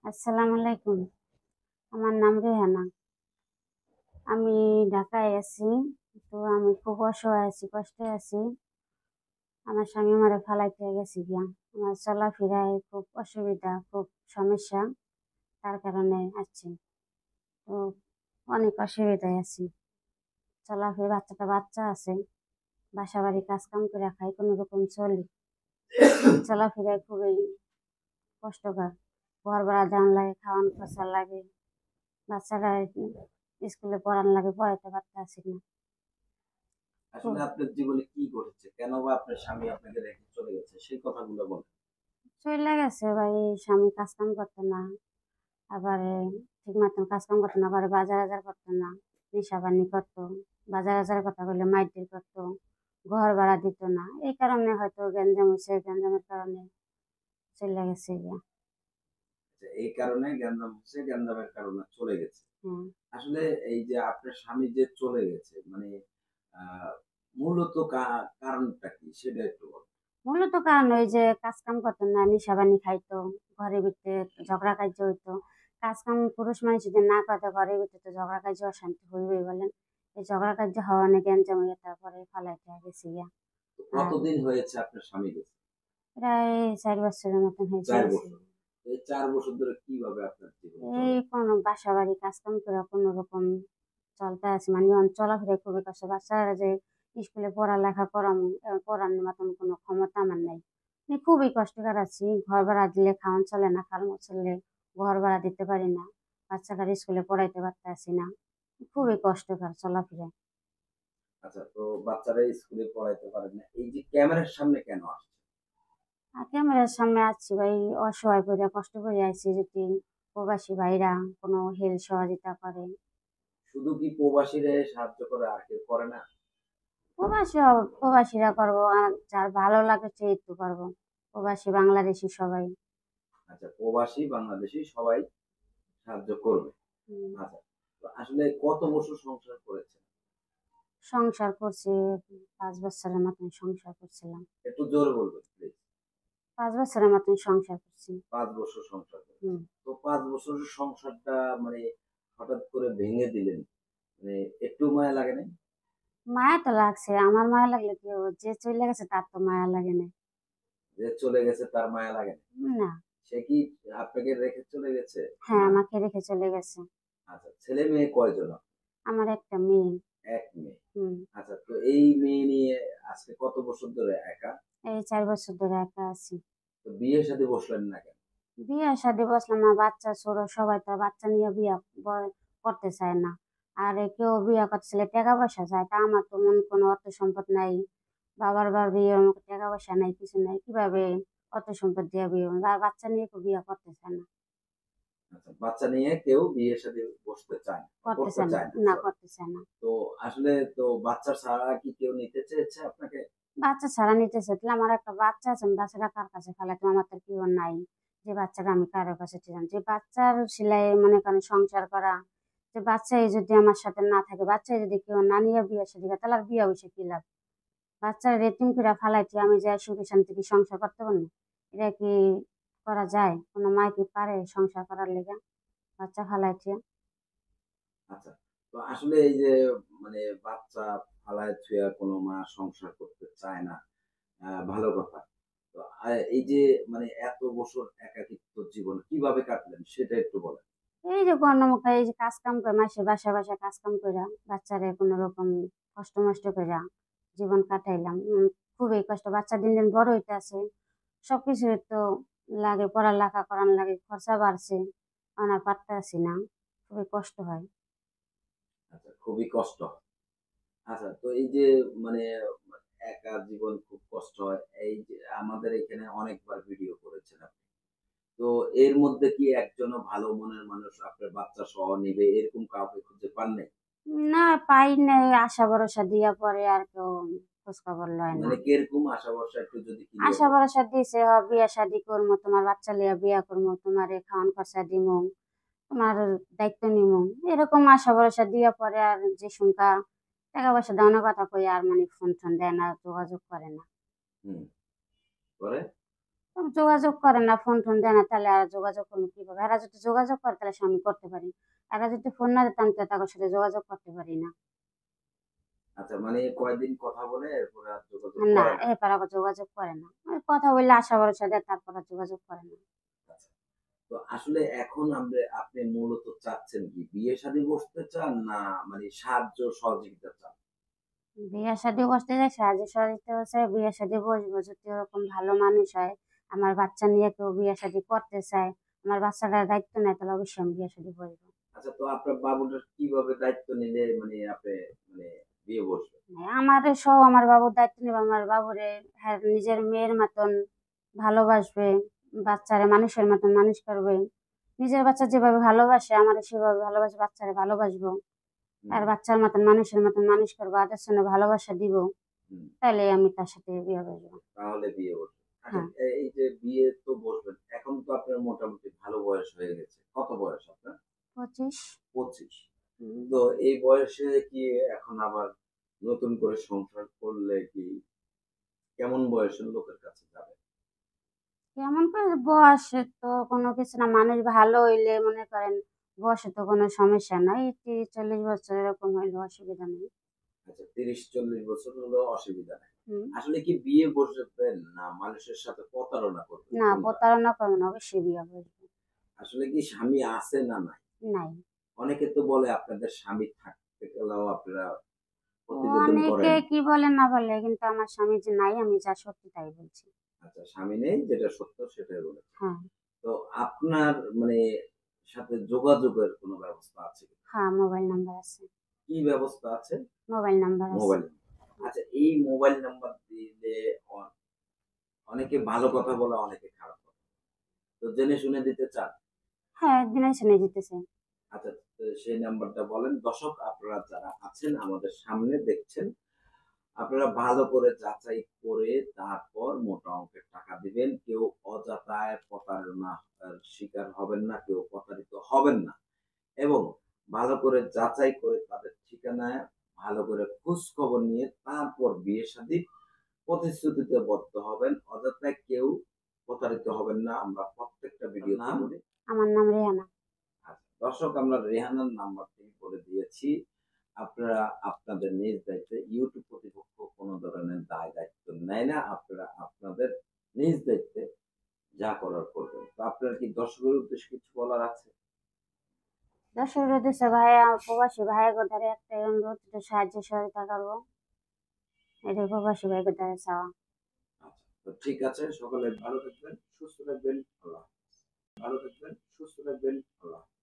আসসালামু আলাইকুম। আমার নাম রেহানা। আমি ঢাকায় আছি। তো আমি খুব অসহায় আছি, কষ্টে আছি। আমার স্বামী আমারে ফালাইতে গেছে গিয়া। আমার চলাফেরায় খুব অসুবিধা, খুব সমস্যা। তার কারণে আসছি। তো অনেক অসুবিধায় আছি। চলাফেরা বাচ্চা আছে। বাসাবাড়ি কাজকাম করে খাই, কোনোরকম চলি। চলাফেরায় খুবই কষ্টকর। ঘর ভাড়া দেওয়ান লাগে, খাওয়ান খরচা লাগে। বাচ্চারা স্কুলে পড়ান লাগে, পড়াইতে পারতেছি না। আসলে আপনার জীবনে কি ঘটেছে? কেন বা আপনার স্বামী আপনাকে রেখে চলে গেছে? সেই কথাগুলো বলেন। চইলা গেছে ভাই, স্বামী কাজ কাম করতো না। আবার ঠিক মতন কাজ কাম করতো না, আবার বাজার করতো না। নেশা পানি করতো। বাজার কথা বললে মাইর করতো। ঘর ভাড়া দিত না, এই কারণে হয়তো গ্যাঞ্জাম হয়েছে, গ্যাঞ্জামের কারণে চলে গেছে গিয়া। আচ্ছা, এই কারণে গ্যাঞ্জাম হচ্ছে, গ্যাঞ্জামের কারণে চলে গেছে। হ্যাঁ। আসলে এই যে আপনার স্বামী যে চলে গেছে মানে আহ মূলত কারণটা কি সেটা একটু বলেন। মূলত কারণ ওই যে কাজ কাম করতো না, নেশা পানি খাইতো। ঘরের ভিতরে ঝগড়া কার্য হইতো। কাজ কাম পুরুষ মানুষ যদি না করতে, ঘরের ভিতরে তো ঝগড়া কার্য অশান্তি হইবেই বলেন। এই ঝগড়া কার্য হওয়া অনেক গ্যাঞ্জাম হইয়া তারপরে ফালাইতে গেছি গিয়া। তো আর কতদিন হয়েছে আপনার স্বামী গেছে? প্রায় ৪ বছরের মতন হয়েছে চার গেছে। বছর এই ৪ বছর ধরে কিভাবে আপনার জীবন এই চলে? কোনো বাসা বাড়ি কাজ কাম করে কোনো রকম চলতে আছে, মানে চলাফেরা খুবই কষ্ট। বাচ্চারা যে স্কুলে পড়ালেখা করাম, পড়ানোর মতন কোনো ক্ষমতা আমার নাই। মানে খুবই কষ্টকর আছি। ঘর ভাড়া দিলে খাওয়ান চলে না, খাওয়ান চললে ঘর ভাড়া দিতে পারি না। বাচ্চাটার স্কুলে পড়াইতে পারতেছি না। খুবই কষ্টকর চলাফেরা। আচ্ছা, তো বাচ্চারা স্কুলে পড়াইতে পারেন না, এই যে ক্যামেরার সামনে কেন আসছে? আর ক্যামেরার সামনে আছি ভাই, অসহায় করে কষ্ট করে আছি। যদি প্রবাসী ভাইরা কোনো হেল্প সহযোগিতা করে। শুধু কি প্রবাসীরা সাহায্য করে আর কেউ করে না? প্রবাসীরা করবো, আর যার ভালো লাগে সে একটু করবো। প্রবাসী বাংলাদেশি সবাই। আচ্ছা, প্রবাসী বাংলাদেশী সবাই সাহায্য করবে। উম, আচ্ছা, তো আসলে কত বছর সংসার করেছেন? সংসার করছি। 5 বছরের মতন সংসার করছিলাম। একটু জোরে বলবেন প্লিজ। 5 বছরের মতন সংসার করছি। 5 বছর সংসার হম। করেছেন, তো 5 বছরের সংসারটা মানে হঠাৎ করে ভেঙে দিলেন, মানে একটু মায়া লাগে না? মায়া তো লাগছে, আমার মায়া লাগলে কি হবো? যে চলে গেছে তার তো মায়া লাগে না। যে চলে গেছে তার মায়া লাগে না? না। সে কি আপনাকে রেখে চলে গেছে? হ্যাঁ, না। আমাকে রেখে চলে গেছে। আচ্ছা, ছেলে মেয়ে কয়জন আপনার? আমার একটা মেয়ে। এক মেয়ে। হম। আচ্ছা, তো এই মেয়ে নিয়ে আজকে কত বছর ধরে একা? এই 4 বছর ধরে একা আছি। তো বিয়ের সাথে বসলেন না কেন? বিয়ে শাদী বসলাম না, বাচ্চা ছোট, সবাই তো বাচ্চা নিয়ে বিয়ে করতে চায় না। আর কেউ বিয়ে করতে চাইলে টাকা পয়সা চায়, তা আমার তো মন কোনো অর্থ সম্পদ নাই। বাবার বাড়ি আমাকে টাকা পয়সা নাই, কিছু নাই, কিভাবে অর্থ সম্পদ দিয়ে বিয়ে করবো? বাচ্চা নিয়ে কেউ বিয়ে করতে চায় না। আচ্ছা, বাচ্চা নিয়ে কেউ বিয়ের সাথে বসতে চায় না, করতে করতে চায় না, চায় না, না সরি। করতে চায় না। তো আসলে তো বাচ্চা ছাড়া কি কেউ নিতে চেয়েছে আপনাকে? বাচ্চা ছাড়া নিতে চাইলে, আমার একটা বাচ্চা আছে, আমি বাচ্চাটা কার কাছে ফেলাইতো? আমার তো কেউ নাই যে বাচ্চাটা আমি কারোর কাছে ছিলাম। যে বাচ্চার সেলাই মনে করেন সংসার করা, যে বাচ্চাই যদি আমার সাথে না থাকে, বাচ্চাই যদি কেউ না নিয়ে বিয়ে শাদী করে, তাহলে আর বিয়ে বসে কি লাভ? বাচ্চার রেটিং করে ফালাইছি, আমি যে সুখে শান্তি কি সংসার করতে পারবো? এটা কি করা যায়? কোনো মা কি পারে সংসার করার লেগে বাচ্চা ফালাইছে? আচ্ছা, তো আসলে এই যে মানে বাচ্চা ফালায় থুয়া কোনো মা সংসার করতে চায় না, ভালো কথা। তো এই যে মানে এত বছর একাকিত্ব জীবন কিভাবে কাটলেন সেটা একটু বলেন। এই যে গণমুখা, এই যে কাজ কাম করে মাসে বাসা কাজ কাম করে বাচ্চারে কোনো রকম কষ্ট মষ্ট করে জীবন কাটাইলাম। খুবই কষ্ট, বাচ্চা দিন দিন বড় হইতে আছে। সবকিছু তো লাগে, পড়ালেখা করার লাগে, খরচা বাড়ছে। আনার পারতে আছি না, খুবই কষ্ট হয়। আচ্ছা, খুবই কষ্ট হয়। আচ্ছা, তো এই যে মানে একা জীবন খুব কষ্ট হয়। এই যে আমাদের এখানে অনেকবার ভিডিও করেছেন আপনি। তো এর মধ্যে কি একজনও ভালো মনের মানুষ আপনার বাচ্চা সহ নিবে এরকম কাউকে খুঁজে পান নাই? না, পাই নাই, আশা ভরসা দিয়া পরে আর কেউ খোঁজ খবর লয় না। মানে কিরকম আশা ভরসা একটু যদি ক্লিয়ার আশা বলেন। ভরসা দিছে, বিয়া শাদি করবো, তোমার বাচ্চা লিয়া বিয়া করবো, তোমার খাওয়ান খরচা দিমু, তোমার দায়িত্ব নিমু, এরকম আশা ভরসা দিয়া পরে আর যে সংখ্যা টাকা পয়সা দেওয়ানোর কথা কই আর মানে ফোন টোন দেয় না, যোগাযোগ করে না। হুম, পরে? যোগাযোগ করে না, ফোন টোন দেয় না, তাহলে আর যোগাযোগ করবো কিভাবে? এরা যদি যোগাযোগ করে তাহলে আমি করতে পারি। এরা যদি ফোন না দিত আমি তো তাদের সাথে যোগাযোগ করতে পারি না। আচ্ছা, মানে কয়দিন কথা বলে এরপরে আর যোগাযোগ না, করে না। এরপর আবার যোগাযোগ করে না। ওই কথা বললে আশা ভরসা দেয়, তারপর আর যোগাযোগ করে না। আচ্ছা, তো আসলে এখন আপনি মূলত চাচ্ছেন কি? বিয়ে-শাদী বসতে চান না মানে সাহায্য সহযোগিতা চান? বিয়ে শাদী বসতে চাই, সাহায্য সহযোগিতা চাই, বিয়ে শাদী বসবো যদি ওরকম ভালো মানুষ হয়, আমার বাচ্চা নিয়ে কেউ বিয়ে শাদী করতে চায়, আমার বাচ্চাটার দায়িত্ব নেয়, তাহলে অবশ্যই আমি বিয়ে শাদী বসবো। আচ্ছা, তো আপনার বাবুটার কিভাবে দায়িত্ব নিলে মানে আপনি মানে বিয়ে বসবেন? আমার সহ আমার বাবুর দায়িত্ব নেবে, আমার বাবুরে হ্যাঁ নিজের মেয়ের মতন ভালোবাসবে, বাচ্চারে মানুষের মতন মানুষ করবে। নিজের বাচ্চা যেভাবে ভালোবাসে আমারে সেভাবে ভালোবাসে, বাচ্চারে ভালোবাসবো। হুম, আর বাচ্চার মতন মানুষের মতন মানুষ করবো, আদর স্নেহ ভালোবাসা দিব। হুম। তাহলে আমি তার সাথে বিয়ে বসবো। তাহলে বিয়ে বসবেন। আচ্ছা, হ্যাঁ, এই যে বিয়ে তো বসবেন। এখন তো আপনার মোটামুটি ভালো বয়স হয়ে গেছে। কত বয়স আপনার? 25। 25। হুম। তো এই বয়সে কি এখন আবার নতুন করে সংসার করলে কি কেমন বয়সের লোকের কাছে যাবেন? কেমন করে বয়সে তো কোনো কিছু না, মানুষ ভালো হইলে মনে করেন বয়সে তো কোনো সমস্যা নাই, 30-40 বছর এরকম হইলে অসুবিধা নেই। আচ্ছা, 30-40 বছর হলেও অসুবিধা নাই। হুম। আসলে কি বিয়ে বসবেন না মানুষের সাথে প্রতারণা করবেন না, কোনটা? প্রতারণা করবো না, অবশ্যই বিয়ে বসবো। আসলে কি স্বামী আছে না নাই? নাই। অনেকে তো বলে আপনাদের স্বামী থাকতে গেলেও আপনারা প্রতিবেদন অনেকে করেন। কি বলে না বলে, কিন্তু আমার স্বামী যে নাই, আমি যা সত্যি তাই বলছি। আচ্ছা, স্বামী নেই, যেটা সত্য সেটাই বলেছেন। হ্যাঁ। তো আপনার মানে সাথে যোগাযোগের কোনো ব্যবস্থা আছে কি? হ্যাঁ, মোবাইল নাম্বার আছে। কি ব্যবস্থা আছে? মোবাইল নাম্বার আছে। Mobile number. আচ্ছা, এই মোবাইল নাম্বার দিলে অ অনেকে ভালো কথা বলে, অনেকে খারাপ কথা। তো জেনে শুনে দিতে চান? হ্যাঁ, একদিনে শুনে যেতে চাই। আচ্ছা, তো সেই নাম্বারটা বলেন। দর্শক আপনারা যারা আছেন আমাদের সামনে দেখছেন, আপনারা ভালো করে যাচাই করে তারপর মোটা অঙ্কের টাকা দিবেন। কেউ অযথায় প্রতারণার শিকার হবেন না, কেউ প্রতারিত হবেন না। এবং ভালো করে যাচাই করে তাদের ঠিকানায় ভালো করে খোঁজ খবর নিয়ে তারপর বিয়ে-শাদীর প্রতিশ্রুতিতে বদ্ধ হবেন। অযথায় কেউ প্রতারিত হবেন না। আমরা প্রত্যেকটা ভিডিওতে বলি। আমার নাম রেহানা। আচ্ছা, দর্শক আমরা রেহানার নাম্বারটি বলে দিয়েছি। আপনারা আপনাদের নিজ দায়িত্বে ইউটিউব কর্তৃপক্ষ কোন ধরনের দায়-দায়িত্ব নেয় না। আপনারা আপনাদের নিজ দায়িত্বে যা করার করবেন। তো আপনার কি দর্শকের উদ্দেশ্যে কিছু বলার আছে? দর্শকের উদ্দেশ্যে ভাইয়া, প্রবাসী ভাইয়াগো দ্বারা একটাই অনুরোধ, একটু সাহায্য সহযোগিতা করবো। এটাই প্রবাসী ভাইয়াগো দ্বারা চাওয়া। আচ্ছা, তো ঠিক আছে। সকলে ভালো থাকবেন, সুস্থ থাকবেন। আল্লাহ হাফেজ। ভালো থাকবেন, সুস্থ থাকবেন। আল্লাহ হাফেজ।